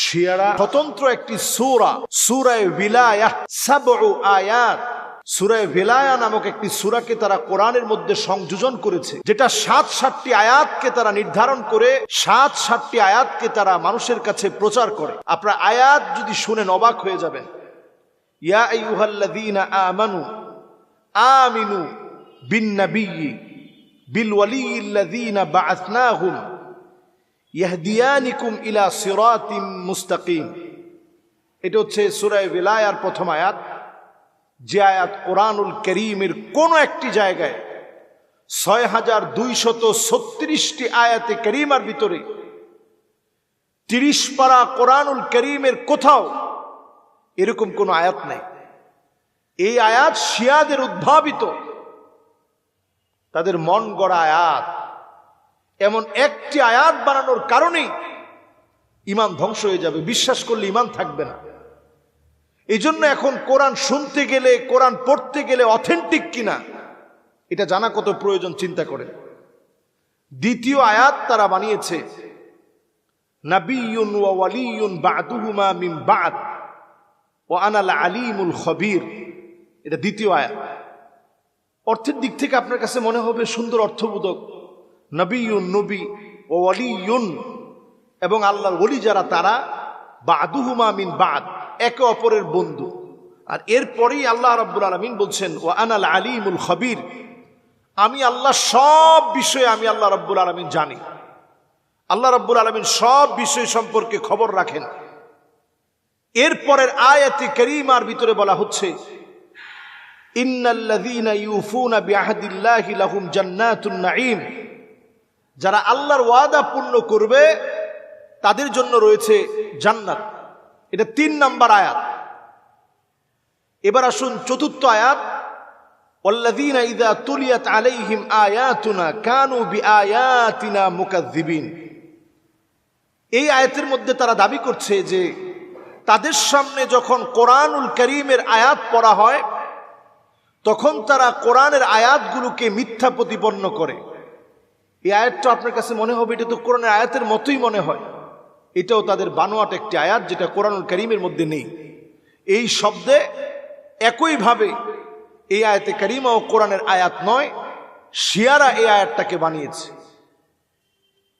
শিয়ারা স্বতন্ত্র একটি সূরা, সূরা ভিলায়াহ, ৭ আয়াত। সূরা ভিলায়া নামক একটি সূরাকে তারা কোরআনের মধ্যে সংযোজন করেছে, যেটা ৭টি আয়াতকে তারা নির্ধারণ করে ৭টি আয়াতকে তারা মানুষের কাছে প্রচার করে। আপনারা আয়াত যদি শুনেন অবাক হয়ে যাবেন। ইয়া আইয়ুহাল্লাযীনা আমানু আমিনু বিন-নাবিয়্যি বিল ওয়ালিয়্যিল্লাযীনা বা'আসনাহুম ইয়াহদিয়ানিকুম ইলা সিরাতিম মুস্তাকিম। এটা হচ্ছে সূরা ভিলায়ার প্রথম আয়াত, যে আয়াত কোরআনুল কারীমের কোন একটি জায়গায় ৬২৩৬টি আয়াতে কারীমার ভিতরে ৩০ পারা কোরআনুল কারীমের কোথাও এরকম কোন আয়াত নাই। এই আয়াত শিয়াদের উদ্ভাবিত, তাদের মন গড়া আয়াত। এমন একটি আয়াত বানানোর কারণেই ঈমান ধ্বংস হয়ে যাবে, বিশ্বাস করলে ঈমান থাকবে না। এই জন্য এখন কোরআন শুনতে গেলে, কোরআন পড়তে গেলে অথেন্টিক কিনা এটা জানা কত প্রয়োজন, চিন্তা করেন। দ্বিতীয় আয়াত তারা বানিয়েছে নাবিয়্যুন ওয়া ওয়ালিয়্যুন বা'দুহুমা মিন বা'দ ওয়া আনাল আলিমুল খবীর। এটা দ্বিতীয় আয়াত। অর্থের দিক থেকে আপনার কাছে মনে হবে সুন্দর অর্থবোধক। নবিয়্যুন, নবী, ও ওয়ালিয়্যুন, এবং আল্লাহর ওলি যারা তারা, বা'দুহুমা মিন বা'দ, একে অপরের বন্ধু। আর এরপরেই আল্লাহ রাব্বুল আলামিন বলছেন ওয়া আনাল আলিমুল খবীর, আমি আল্লাহ সব বিষয়ে, আমি আল্লাহ রাব্বুল আলামিন জানি। আল্লাহ রাব্বুল আলামিন সব বিষয় সম্পর্কে খবর রাখেন। এরপরের আয়াতে কারীমার ভিতরে বলা হচ্ছে ইন্নাল্লাযীনা ইউফুনা বিআহদিল্লাহি লাহুম জান্নাতুন নাঈম, যারা আল্লাহর ওয়াদা পূর্ণ করবে তাদের জন্য রয়েছে জান্নাত। এটা ৩ নাম্বার আয়াত। এবার আসুন চতুর্থ আয়াত, ওয়াল্লাযীনা ইযা তুলিয়াত আলাইহিম আয়াতুনা কানু বিআয়াতিনা মুকাযযিবিন। এই আয়াতের মধ্যে তারা দাবি করছে যে তাদের সামনে যখন কোরআনুল কারীমের আয়াত পড়া হয় তখন তারা কোরআনের আয়াতগুলোকে মিথ্যা প্রতিপন্ন করে। এই আয়াতটা আপনার কাছে মনে হবে এটা তো কোরআনের আয়াতের মতোই মনে হয়। এটাও তাদের বানোয়াট একটি আয়াত, যেটা কোরআনুল কারীমের মধ্যে নেই। এই শব্দে একইভাবে এই আয়াতে কারীমা ও কোরআনের আয়াত নয়, শিয়ারা এই আয়াতটাকে বানিয়েছে।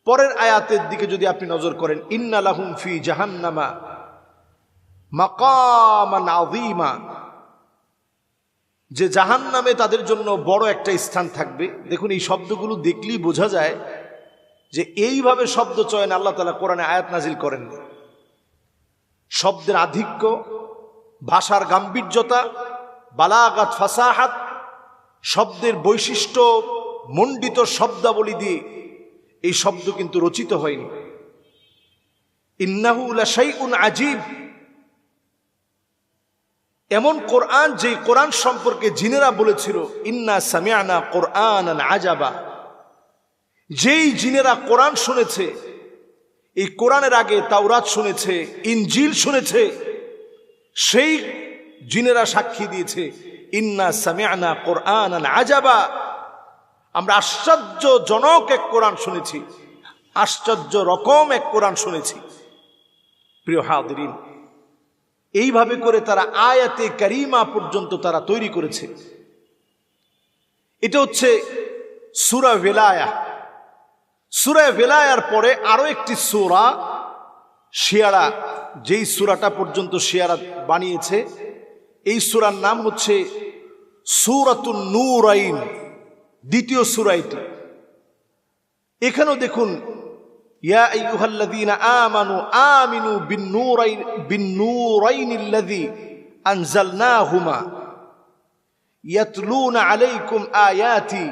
পরের আয়াতের দিকে যদি আপনি নজর করেন, ইন্না লাহুম ফি জাহান্নামা মাকামান আযীমা, যে জাহান্নামে তাদের জন্য বড় একটা স্থান থাকবে। দেখুন, এই শব্দগুলো দেখলেই বোঝা যায় যে এইভাবে শব্দ চয়ন আল্লাহ তাআলা কোরআনে আয়াত নাজিল করেননি। শব্দের আধিক্য, ভাষার গাম্ভীর্যতা, বালাগাত, ফাসাহাত, শব্দের বৈশিষ্ট্য, মণ্ডিত শব্দাবলী দিয়ে এই শব্দ কিন্তু রচিত হয়নি। ইন্নাহু লাশাইউন আজীব, এমন কোরআন যে কোরআন সম্পর্কে জিনেরা বলেছিল ইন্না সামিআনা কুরআনান আজাবা। যেই জিনেরা কোরআন শুনেছে, এই কোরআনের আগে তাওরাত শুনেছে, ইনজিল শুনেছে, সেই জিনেরা সাক্ষী দিয়েছে ইন্না সামিআনা কুরআনান আজাবা, আমরা আশ্চর্যজনক এক কোরআন শুনেছি, আশ্চর্য রকম এক কোরআন শুনেছি। প্রিয় হাজিরিন, এইভাবে করে তারা আয়াতে কারীমা পর্যন্ত তারা তৈরি করেছে। এটা হচ্ছে সূরা ভিলায়া। সূরা ভিলায়ার পরে আরো একটি সূরা শিয়ারা, যেই সূরাটা পর্যন্ত শিয়ারা বানিয়েছে, এই সূরার নাম হচ্ছে সূরাতুন নূরাইন, দ্বিতীয় সূরা এটি। এখানেও দেখুন ইয়া আইয়ুহাল্লাযীনা আমানু আমিনু বিন-নূরাইনিল্লাযী আনজালনাহুমা ইয়াতলুনা আলাইকুম আয়াতি।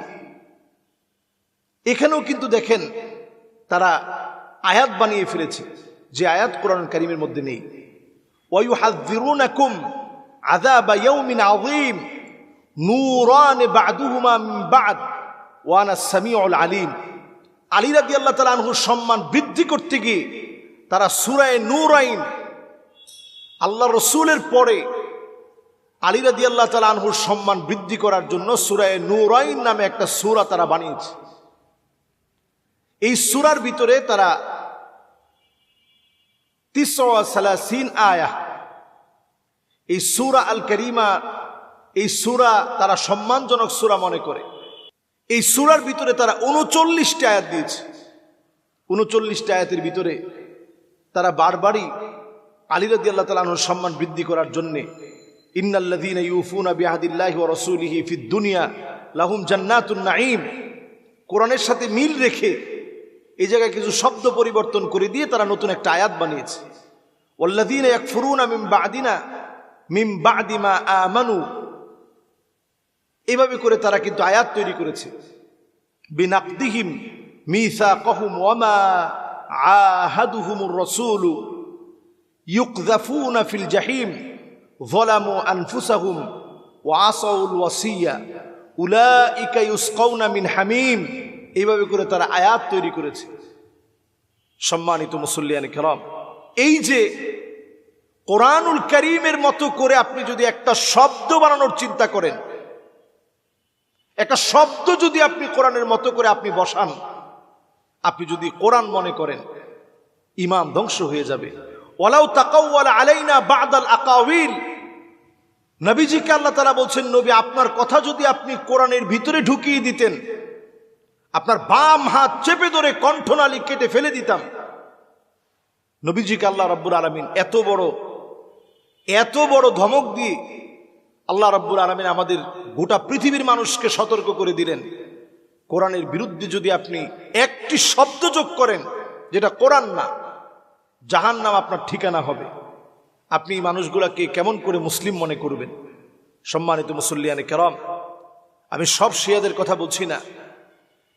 এখানেও কিন্তু দেখেন তারা আয়াত বানিয়ে ফেলেছে, যে আয়াত কোরআনুল কারীমের মধ্যে নেই। ওয়া ইউহাযযিরুনাকুম আযাবা ইয়াউমিন আযীম নূরান বা'দুহুমা মিন বা'দ ওয়া আনাস সামিউল আলীম। আলী রাদিয়াল্লাহু তাআলা আনহুর সম্মান বৃদ্ধি করতে গিয়ে তারা সূরা নূরাইন, আল্লাহ রাসূলের পরে আলী রাদিয়াল্লাহু তাআলা আনহুর সম্মান বৃদ্ধি করার জন্য সূরা নূরাইন নামে একটা সূরা তারা বানিয়েছে। এই সূরার ভিতরে তারা 39 আয়া। এই সূরা আল কারীমা, এই সূরা তারা সম্মানজনক সূরা মনে করে। এই সূরার ভিতরে তারা 39টা আয়াত দিয়েছে। 39টা আয়াতের ভিতরে তারা বারবারই আলী রাদিয়াল্লাহু তাআলা আনহুর সম্মান বৃদ্ধি করার জন্য ইন্নাল্লাযীনা ইউফুনা বিআহদিল্লাহি ওয়া রাসূলিহি ফিদ দুনিয়া লাহুম জান্নাতুন নাঈম, কোরআনের সাথে মিল রেখে এই জায়গায় কিছু শব্দ পরিবর্তন করে দিয়ে তারা নতুন একটা আয়াত বানিয়েছে। ওয়াল্লাযীনা ইয়াকফুরুনা মিন বা'দি মা আমানু, এভাবে করে তারা কিন্তু আয়াত তৈরি করেছে। বিনাকদিহিম মিসাকাহুম ওয়া মা আহাদুহুমুর রাসূলু ইউকযাফুনা ফিল জাহিম যালামু আনফুসাহুম ওয়া আসাউল ওয়াসিয়া উলাইকা ইউসকাউনা মিন হামিম, এইভাবে করে তারা আয়াত তৈরি করেছে। সম্মানিত মুসল্লিয়ানে কেরাম, এই যে কোরআনুল কারীমের মতো করে আপনি যদি একটা শব্দ বানানোর চিন্তা করেন, একটা শব্দ যদি আপনি কোরআনের মতো করে আপনি বসান, আপনি যদি কোরআন মনে করেন, ঈমান ধ্বংস হয়ে যাবে। ওয়ালাউ তাকাওয়ালা আলাইনা বা'দাল আকাওয়িল, নবীজিকে আল্লাহ তাআলা বলছেন, নবী আপনার কথা যদি আপনি কোরআনের ভিতরে ঢুকিয়ে দিতেন, আপনার বাম হাত চেপে ধরে কণ্ঠনালী কেটে ফেলে দিতাম। নবীজিকে আল্লাহ রাব্বুল আলামিন এত বড় ধমক দিয়ে আল্লাহ রাব্বুল আলামিন আমাদের গোটা পৃথিবীর মানুষকে সতর্ক করে দিলেন, কোরআনের বিরুদ্ধে যদি আপনি একটি শব্দ যোগ করেন যেটা কোরআন না, জাহান্নাম আপনার ঠিকানা হবে। আপনি এই মানুষগুলাকে কেমন করে মুসলিম মনে করবেন? সম্মানিত মুসল্লিয়ানে কেরাম, আমি সব শিয়াদের কথা বলছি না।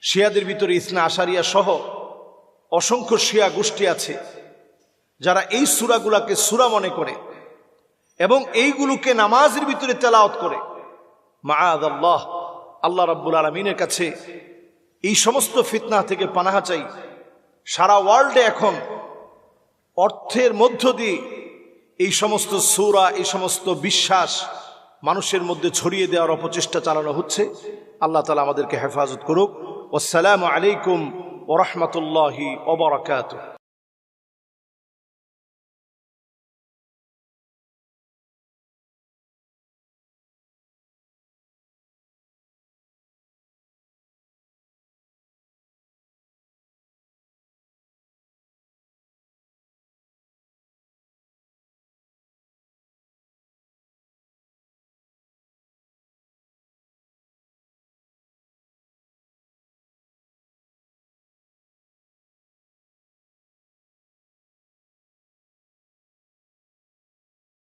শিয়াদের ভিতরে ইসনা আশারিয়া সহ অসংখ্য শিয়া গোষ্ঠী আছে যারা এই সূরাগুলাকে সূরা মনে করে এবং এইগুলোকে নামাজের ভিতরে তেলাওয়াত করে। মাআযাল্লাহ, আল্লাহ রাব্বুল আলামিনের কাছে এই সমস্ত ফিতনা থেকে পানাহা চাই। সারা ওয়ার্ল্ডে এখন অর্থের মধ্য দিয়ে এই সমস্ত সূরা, এই সমস্ত বিশ্বাস মানুষের মধ্যে ছড়িয়ে দেওয়ার অপচেষ্টা চালানো হচ্ছে। আল্লাহ তাআলা আমাদেরকে হেফাজত করুক। আসসালামু আলাইকুম ওয়া রাহমাতুল্লাহি ওয়া বারাকাতুহু।